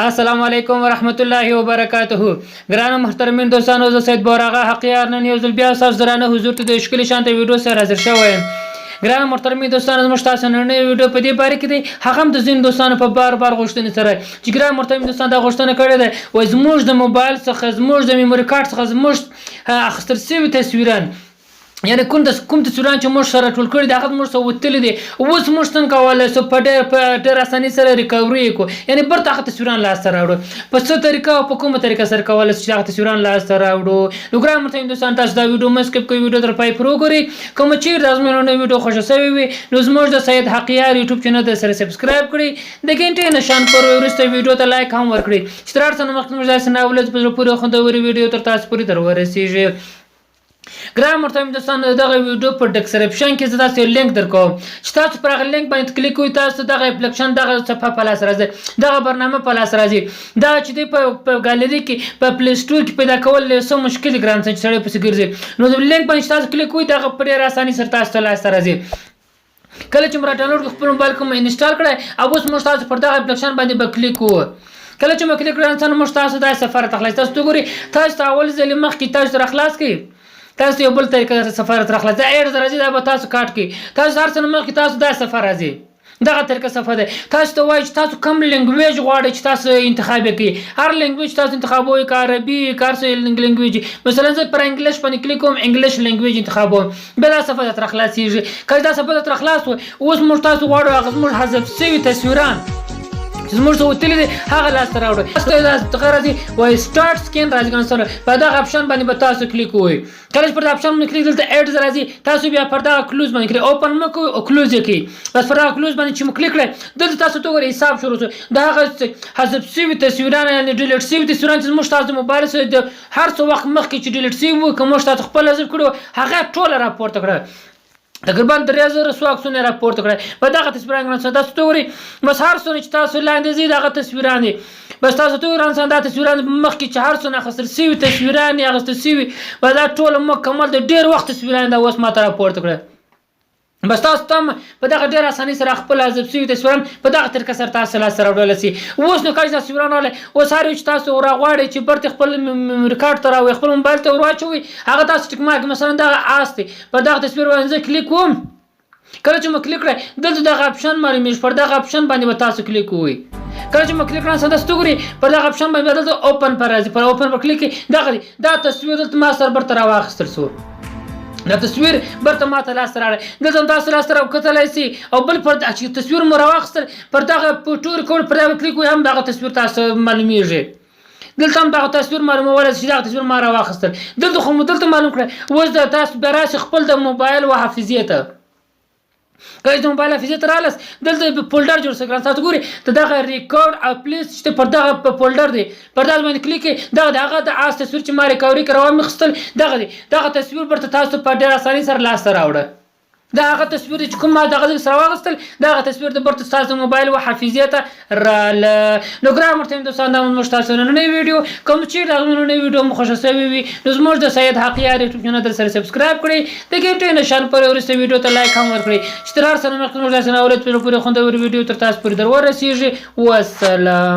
السلام علیکم ورحمت الله وبرکاته. ګرانو محترمین دوستانو، زه سید بوراغه حقیار نن یو ځل بیا ستاسو درانه حضور ته د ښکلي شانته ویډیو سره حاضر شوی یم. ګرانو محترمین دوستانو، زموږ تاسو نننۍ ویډیو په دې باره کې دی، هغه هم د ځینو دوستانو په بار غوښتنې سره چې ګرانو محترمین دوستان دا غوښتنه کړې ده، وایي زموږ د موبایل څخه، زموږ د میموري کارت څخه زموږ اخیستل شوي تصویران، یعنی کوم تصویران چې موږ سره ټول کړي دي هغه موږ سره وتلي دي، اوس موږ څنګه کولی شو په ډېر اسانۍ سره ریکوري یې کړو، یعنی بیرته هغه تصویران لاسته راوړو. په څه طریقه او په کومه طریقه سره کولی شو چې هغه تصویران لاسته راوړو. نو ګران محترم دوستان، تاسو دا ویډیو مه سکپ کوئ، ویډیو تر پای پورې وګورئ. کوم چیرې دا زموږ نوې ویډیو خوښه شوې وي نو زموږ د سید حقیار یوټیوب چینل ته سره سبسکرایب کړئ، د ګنټې نشان پر وروسته ویډیو ته لایک هم ورکړئ چې تر هر څه نه مخکې زموږ داسې ناولد په زړه پورې خوندورې ویډیو تر تاسو پورې در ورسیږي. ګران محترم دوستان، دغه ویډیو په ډسکرپشن کې زه تاسو لینک درکوم چې تاسو پر هغه لینک باندې کلیک کوئ، تاسو دغه اپلیکیشن دغه صفحه په لاس راځي، دغه برنامه په لاس راځي. دا چې دی په ګالري کې په پلی سټور کې پیدا کول څه مشکل دي ګران چې سړی پسې ګرځي. نو لینک باندې تاسو کلیک کوئ، دغه په ډېره اسانۍ سره تاسو ته لاس راځي. کله چې مو راډاونلوډ کړئ خپل موبایل کوم انسټال کړئ، او اوس موږ تاسو پر دغه اپلیکیشن باندې به کلیک کوو. کله چې مو کلیک کړئ نو موږ تاسو دا سفر ته خلاص، تاسو وګورئ تاسو ته اول ځل مخکې تاسو را خلاص کړئ، تاسو یو بل طریقه سفر تر خلاص دا ایر راځي، دا به تاسو کاټ کی، تاسو هر څه مخکې تاسو دا سفر راځي، دغه طریقه سفر دی. تاسو ته وایي چې تاسو کوم لینګویج غواړئ چې تاسو انتخاب کړئ، هر لینګویج تاسو انتخابوئ، که عربي که هر څه لینګویج. مثلا زه پر انګلیش باندې کلیک کوم، انګلیش لینګویج انتخابوم، بلا سفر تر خلاصیږي. کله دا سفر تر خلاص و، اوس موږ تاسو غواړو هغه زموږ حذف شوي تصویران چې زموږ څه وتلي دي هغه لاسته راوړو. تاسو ته دغه راځي وایي سټارټ سکین راځي ګران سره، په دغه اپشن باندې به تاسو کلیک کوئ. کله چې پر دغه اپشن باندې کلیک دلته ایډز راځي، تاسو بیا پر دغه کلوز باندې کلیک، اوپن مه کوئ او کلوز یې کړئ. بس پر دغه کلوز باندې چې مو کلیک کړئ دلته تاسو ته وګورئ حساب شروع شو، د هغه حذف شوي تصویران یعنې ډیلیټ شوي تصویران چې زموږ تاسو د موبایل سره د هر څه وخت مخکې چې ډیلیټ شوي وو، که موږ تاسو خپل حذف کړو هغه ټوله راپورته کړه، تقریبا 3000 عکسونه راپورته کړئ. په دغه تصویران تاسو ته وګورئ، بس هر څونه چې تاسو لاندې ځي دغه تصویران دي، بس تاسو ته وګورئ دا تصویران مخکې چې هر څونه اخیستل شوي تصویران یې اخیستل شوي، دا ټول مکمل د ډېر وخت تصویران دا اوس ماته راپورته کړه. بس تاسو ته په دغه ډېر اسانۍ سره خپل حذف شوي تصویران په دغه طریقه سره تاسو لاسته راوړلی شي. اوس نو کله چې تصویران راغلی، اوس هر یو چې تاسو راغواړئ چې بیرته خپل میموري کارت ته راوړئ، خپل موبایل ته ور واچوئ، هغه تاسو ټیک مارک مثلا دغه آس دی، پر دغه تصویر باندې زه کلیک کوم. کله چې مو کلیک کړئ دلته دغه اپشن معلومیږي، پر دغه اپشن باندې به تاسو کلیک کوئ. کله چې مو کلیک کړئ تاسو وګورئ پر دغه اپشن باندې دلته اوپن پر راځي، پر اوپن پر کلیک کړئ، دغه دی دا تصویر دلته ما سره بیرته راواخیستل شو، دا تصویر بیرته ماته لاسته راغلی، دلته هم تاسو لاسته راوکتلی شئ. او بل پر چې تصویر مو راواخیستل پر دغه ټور کوډ پر دغه کلیک کوئ، هم دغه تصویر تاسو معلومیږي. دلته هم دغه تصویر معلومولی چې دغه تصویر ما راواخیستل، دلته خو مو دلته معلوم کړئ. اوس تاسو بیا راشئ خپل د موبایل و حافظې ته، کله چې د موبایل حافظې ته راغلاست دلته فولډر جوړ شي ګران، تاسو ګورئ دغه ریکارډ او پلیس چې پر دغه فولډر دی، پر دغه باندې کلیک کړئ، دغه د هغه د آس تصویر چې ما ریکوري کړی واخیستل دغه دی، دغه تصویر بیرته تاسو په ډېره اسانۍ سره لاسته راوړه. دا هغه تصویر چې کوم ما دغه سره واخیستل، دغه تصویر د بیرته ستاسو موبایل و حافظې ته راله. نو ګران محترم دوستان، دا موږ تاسو نننۍ ویډیو کوم چیرې دا نننۍ ویډیو مو خوښه شوې وي نو زموږ د سید حقیار یوټیوب چینل ته سره سبسکرایب کړئ، د ګنټې نشان پر وروسته ویډیو ته لایک هم ورکړئ چې تر هر څه نه مخکې زموږ داسې ناولد پورې خوندورې ویډیو تر تاسو پورې در ورسیږي. والسلام.